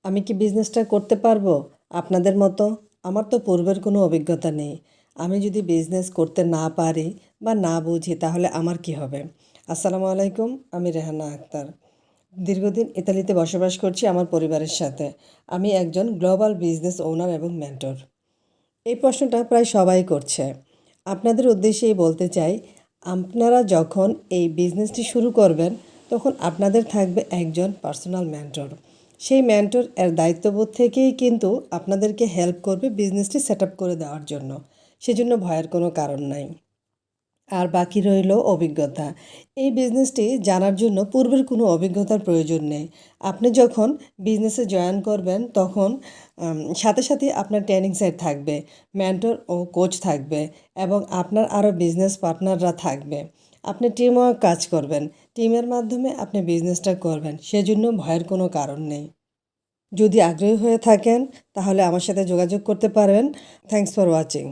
আমি কি বিজনেসটা করতে পারবো আপনাদের মতো? আমার তো পূর্বের কোনো অভিজ্ঞতা নেই। আমি যদি বিজনেস করতে না পারি বা না বুঝি তাহলে আমার কি হবে? আসসালামু আলাইকুম, আমি রেহানা আক্তার। দীর্ঘদিন ইতালিতে বসবাস করছি আমার পরিবারের সাথে। আমি একজন গ্লোবাল বিজনেস ওনার এবং মেন্টর। এই প্রশ্নটা প্রায় সবাই করছে। আপনাদের উদ্দেশ্যেই বলতে চাই, আপনারা যখন এই বিজনেসটি শুরু করবেন তখন আপনাদের থাকবে একজন পার্সোনাল মেন্টর। সেই মেন্টর এর দায়িত্ববোধ থেকেই কিন্তু আপনাদেরকে হেল্প করবে বিজনেসটি সেট আপ করে দেওয়ার জন্য। সেজন্য ভয়ের কোনো কারণ নাই। আর বাকি রইল অভিজ্ঞতা। এই বিজনেসটি জানার জন্য পূর্বের কোনো অভিজ্ঞতার প্রয়োজন নেই। আপনি যখন বিজনেসে জয়েন করবেন তখন সাথে সাথে আপনার ট্রেনিং সেট থাকবে, মেন্টর ও কোচ থাকবে এবং আপনার আরও বিজনেস পার্টনাররা থাকবে। আপনি টিম ওয়ার্ক কাজ করবেন, টিমের মাধ্যমে আপনি বিজনেসটা করবেন, সেজন্য ভয়ের কোনো কারণ নেই। যদি আগ্রহী হয়ে থাকেন তাহলে আমার সাথে যোগাযোগ করতে পারেন। Thanks for watching.